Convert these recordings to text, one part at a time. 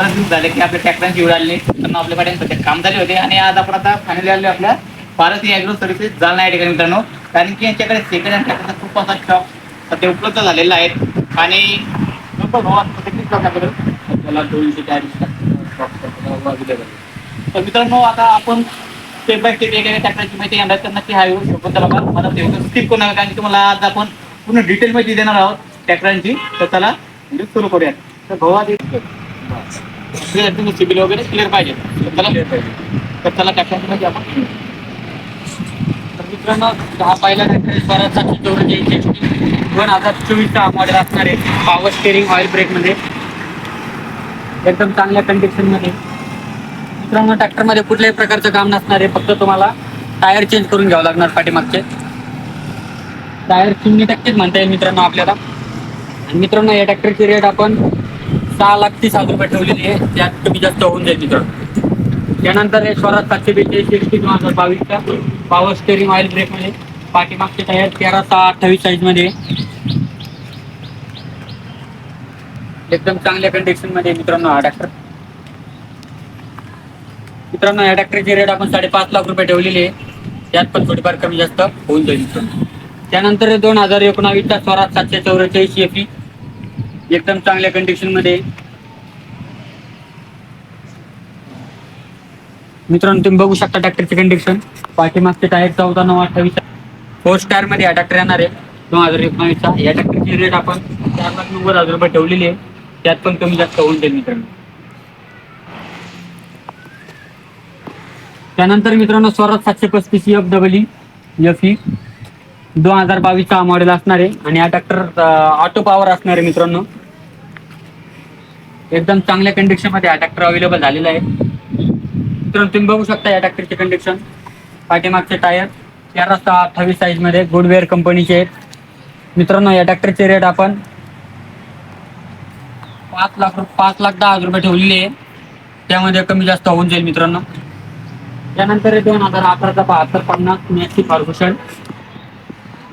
झाले की आपल्या ट्रॅक्टरांची वेळ आली तर आपल्याकडे सध्या काम झाले होते आणि आज आपण आता फायनली आलो आपल्या भारतीय ॲग्रो सर्व्हिसेस जालना या ठिकाणी मित्रांनो. कारण की यांच्याकडे सेकंड हँड ट्रॅक्टरचा खूप असा स्टॉक सध्या उपलब्ध झालेला आहे आणि त्याला 240 अवेलेबल. तर मित्रांनो आता आपण स्टेप बाय स्टेप एका ट्रॅक्टरची माहिती घेणार तर नक्की हा व्हिडिओ बघा. मला स्किप करू नका कारण की तुम्हाला आज आपण पूर्ण डिटेल माहिती देणार आहोत ट्रॅक्टरांची. तर चला सुरू करूया. तर भावा सिबिल वगैरे क्लिअर पाहिजे तर चला ट्रॅक्टरची माहिती आपण. तर मित्रांनो हा पहिला ट्रॅक्टर 2024चा मॉडेल असणार आहे. पॉवर स्टेरिंग ऑइल ब्रेकमध्ये एकदम चांगल्या कंडिशनमध्ये. मित्रांनो ट्रॅक्टरमध्ये कुठल्याही प्रकारचं काम नसणार आहे. फक्त तुम्हाला टायर चेंज करून घ्यावं लागणार. पाठीमागचे टायर 0% म्हणता येईल मित्रांनो आपल्याला. आणि मित्रांनो या ट्रॅक्टरची रेट आपण 6,30,000 रुपये ठेवलेली आहे. त्यात कमी जास्त होऊन जाईल मित्रांनो. त्यानंतर हे स्वराज 742 2022चा पॉवर स्टेरिंग ऑइल ब्रेकमध्ये पाठीमागचे टायर 13/6/28 साईजमध्ये एकदम चांगल्या कंडिशनमध्ये मित्रांनो हा ट्रॅक्टर. मित्रांनो या ट्रॅक्टरची रेट आपण 5.5 लाख रुपये ठेवलेली आहे. त्यात पण थोडीफार कमी जास्त होऊन जाईल मित्रांनो. त्यानंतर 2019चा स्वराज 744 FE एकदम चांगल्या कंडिशनमध्ये. मित्रांनो तुम्ही बघू शकता ट्रॅक्टरची कंडिशन. पाठीमागचे टायर 14/9/28 4 स्टार मध्ये हा ट्रॅक्टर येणार आहे 2019चा. या ट्रॅक्टरची रेट आपण 4,90,000 रुपये ठेवलेली आहे. त्यात पण कमी जास्त होऊन जाईल मित्रांनो. त्यानंतर मित्रांनो स्वराज 735 FE 2022चा मॉडेल असणार आहे आणि हा ट्रॅक्टर ऑटो पॉवर असणार आहे मित्रांनो. एकदम चांगल्या कंडिशन मध्ये हा ट्रॅक्टर अवेलेबल झालेला आहे. मित्रांनो तुम्ही बघू शकता या ट्रॅक्टरची कंडिशन. पाठीमागचे टायर 13/6/28 साईज मध्ये गुडवेअर कंपनीचे आहेत. मित्रांनो या ट्रॅक्टरचे रेट आपण 5,10,000 रुपये ठेवलेले आहे. त्यामध्ये कमी जास्त होऊन जाईल मित्रांनो. त्यानंतर 2018चा 7250 मॅक्सी फर्ग्युसन.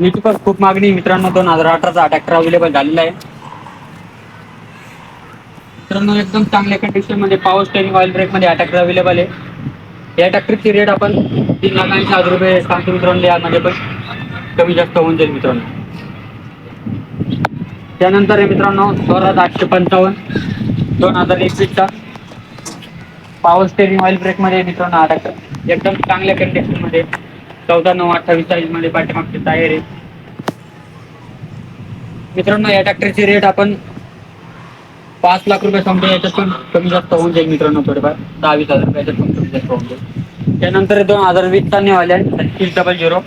याची पण खूप मागणी मित्रांनो. 2018चा हा ट्रॅक्टर अवेलेबल झालेला आहे मित्रांनो. एकदम चांगल्या कंडिशन मध्ये पॉवर स्टेरिंग ऑइल ब्रेक मध्ये हा ट्रॅक्टर अवेलेबल आहे. या ट्रॅक्टरची रेट आपण 3,80,000 रुपये सांगतो मित्रांनो. यामध्ये पण कमी जास्त होऊन जाईल मित्रांनो. त्यानंतर मित्रांनो स्वराज 855 2021चा पॉवर स्टेरिंग ऑइल ब्रेक मध्ये मित्रांनो हा ट्रॅक्टर एकदम चांगल्या कंडिशन मध्ये 14/9/28 साईज मध्ये पाठीमागचे टायर आहे मित्रांनो. या ट्रॅक्टरची रेट आपण 5 लाख रुपये सांगतो. याच्यात पण कमी जास्त होऊन जाईल मित्रांनो. थोडेफार 10-20,000 रुपये याच्यात पण कमी जास्त होऊन जाईल. त्यानंतर 2020चा न्यूहॉलँड 3600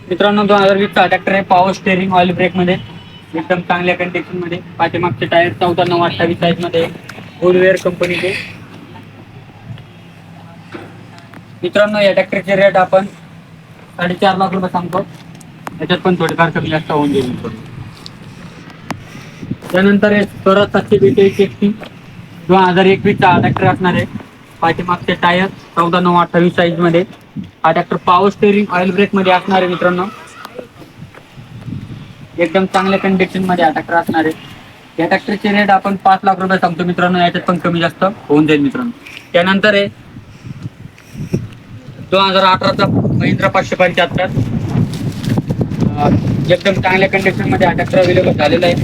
मित्रांनो. 2020चा ट्रॅक्टर आहे पॉवर स्टेरिंग ऑइल ब्रेक मध्ये एकदम चांगल्या कंडिशन मध्ये. पाठीमागचे टायर 14/9/28 साईज मध्ये गुडवेअर कंपनीचे. मित्रांनो या ट्रॅक्टरचे रेट आपण 4.5 लाख रुपये सांगतो. याच्यात पण थोडेफार कमी जास्त होऊन जाईल. त्यानंतर स्वराज 742 FE 2021चा ट्रॅक्टर असणार आहे. पाठीमागचे टायर 14/9/28 साईज मध्ये. हा tractor power steering oil brake मध्ये असणार आहे मित्रांनो. एकदम चांगल्या कंडिशन मध्ये हा ट्रॅक्टर असणार आहे. या ट्रॅक्टरचे रेट आपण 5 लाख रुपये सांगतो मित्रांनो. याच्यात पण कमी जास्त होऊन जाईल मित्रांनो. त्यानंतर 2018चा महिंद्रा 575 एकदम चांगल्या कंडिशन मध्ये हा ट्रॅक्टर अवेलेबल झालेला आहे.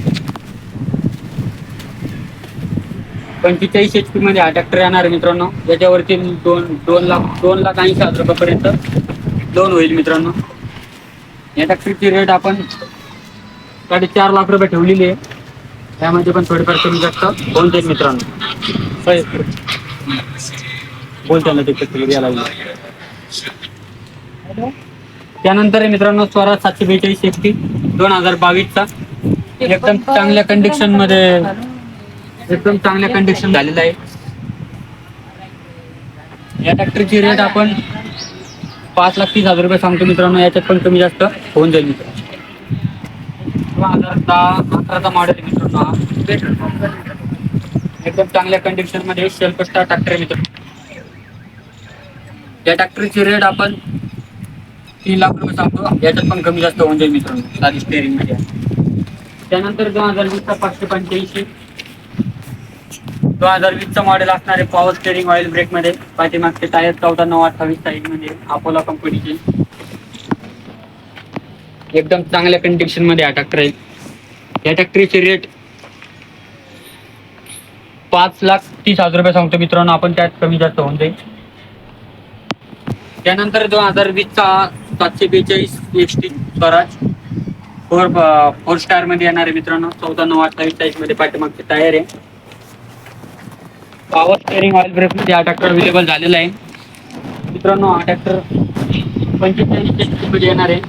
45 HP मध्ये हा ट्रॅक्टर येणार आहे मित्रांनो. याच्यावरती 2,80,000 रुपयापर्यंत लोन होईल मित्रांनो. या ट्रॅक्टरची रेट आपण 4.5 लाख रुपये ठेवलेली आहे. त्यामध्ये पण थोडेफार कमी जास्त होऊन जाईल मित्रांनो. बोलताना यायला. त्यानंतर मित्रांनो स्वराज 742 FE 2022चा एकदम चांगल्या कंडिशन मध्ये झालेला आहे. या ट्रॅक्टरची रेट आपण 5,30,000 रुपये सांगतो मित्रांनो. याच्यात पण कमी जास्त होऊन जाईल मित्रांनो. 2011चा मॉडेल मित्रांनो. एकदम चांगल्या कंडिशन मध्ये सेल्फ स्टार ट्रॅक्टर आहे मित्रांनो. या ट्रॅक्टरची रेट आपण 3 लाख रुपये सांगतो. याच्यात पण कमी जास्त होऊन जाईल मित्रांनो. साधी स्टेरिंग मध्ये. त्यानंतर 2020चा 585 2020चं मॉडेल असणार आहे. पॉवर स्टेरिंग ऑइल ब्रेक मध्ये. पाठीमागचे टायर 14/9/28 साईज मध्ये अपोलो कंपनीचे. एकदम चांगल्या कंडिशन मध्ये हा ट्रॅक्टर आहे. या ट्रॅक्टरचे रेट 5,30,000 रुपये सांगतो मित्रांनो आपण, त्यात कमी जास्त होऊन जाईल. त्यानंतर 2020चा 742 XT स्वराज फोर स्टार मध्ये येणार आहे मित्रांनो. 14/9/28 साईज मध्ये पाठीमागचे टायर आहे. पॉवर स्टेरिंग ऑइल ब्रेक मध्ये हा ट्रॅक्टर अवेलेबल झालेला आहे मित्रांनो. हा ट्रॅक्टर 45 HP मध्ये येणार आहे.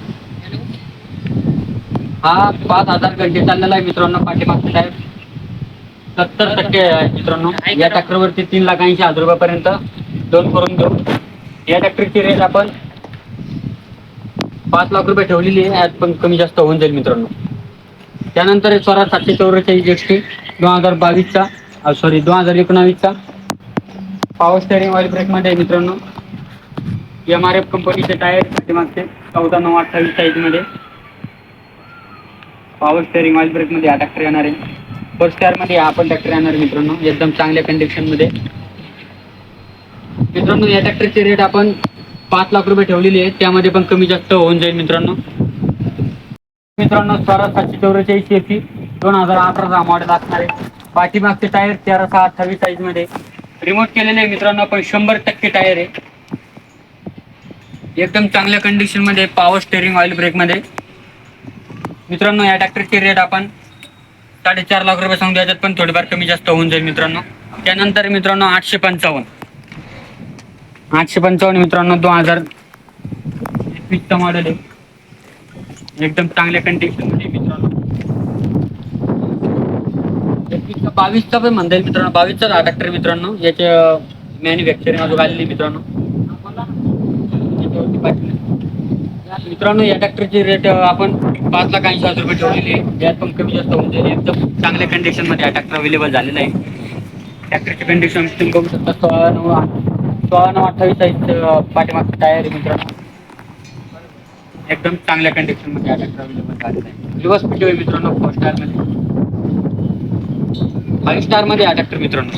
हा 5,000 घंटे चाललेला आहे मित्रांनो. पाठीमागचे टायर 70% आहे मित्रांनो. या ट्रॅक्टरवरती 3,80,000 रुपयापर्यंत लोन करून देऊ. या ट्रॅक्टरची रेट आपण 5 लाख रुपये ठेवलेली आहे. यात पण कमी जास्त होऊन जाईल मित्रांनो. त्यानंतर स्वराज 744 XT 2022चा 2019चा पॉवर स्टेरिंग ऑइल ब्रेक मध्ये आहे मित्रांनो. MRF कंपनीचे टायर पाठीमागचे 14/9/28 साईज मध्ये पॉवर स्टेरिंग ऑइल ब्रेक मध्ये हा ट्रॅक्टर येणार आहे. फोर स्टार मध्ये हा पण ट्रॅक्टर येणार आहे मित्रांनो. एकदम चांगल्या कंडिशन मध्ये मित्रांनो. या ट्रॅक्टरची रेट आपण 5 लाख रुपये ठेवलेली आहे. त्यामध्ये पण कमी जास्त होऊन जाईल मित्रांनो. स्वराज 744 AC 2018चा मॉडेल असणार आहे. पाठीमागचे टायर 13/6/28 साईज मध्ये रिमोट केलेले आहे मित्रांनो. पण 100% टायर आहे. एकदम चांगल्या कंडिशन मध्ये पॉवर स्टेरिंग ऑइल ब्रेक मध्ये मित्रांनो. या ट्रॅक्टरची रेट आपण 4.5 लाख रुपये सांगू. याच्यात पण थोडीफार कमी जास्त होऊन जाईल मित्रांनो. त्यानंतर मित्रांनो 855 मित्रांनो 2021चा मॉडेल आहे. एकदम चांगल्या कंडिशन मध्ये मित्रांनो. 22चा पण म्हणता येईल मित्रांनो. 22चा हा ट्रॅक्टर मित्रांनो. याचे मॅन्युफॅक्चरिंग अजून आलेली मित्रांनो. मित्रांनो या ट्रॅक्टरची रेट आपण 5,80,000 रुपये ठेवलेली आहे. यात पण कमी जास्त होऊन जाईल. एकदम चांगल्या कंडिशन मध्ये हा ट्रॅक्टर अवेलेबल झालेला आहे. ट्रॅक्टरची कंडिशन तुम्ही बघू शकता. 16/9/28 साईज पाठीमागचं टायर आहे मित्रांनो. एकदम चांगल्या कंडिशन मध्ये हा ट्रॅक्टर अवेलेबल झालेला आहे. रिवर्स व्हिडिओ आहे मित्रांनो. 4 स्टार मध्ये 5 स्टार मध्ये हा ट्रॅक्टर मित्रांनो.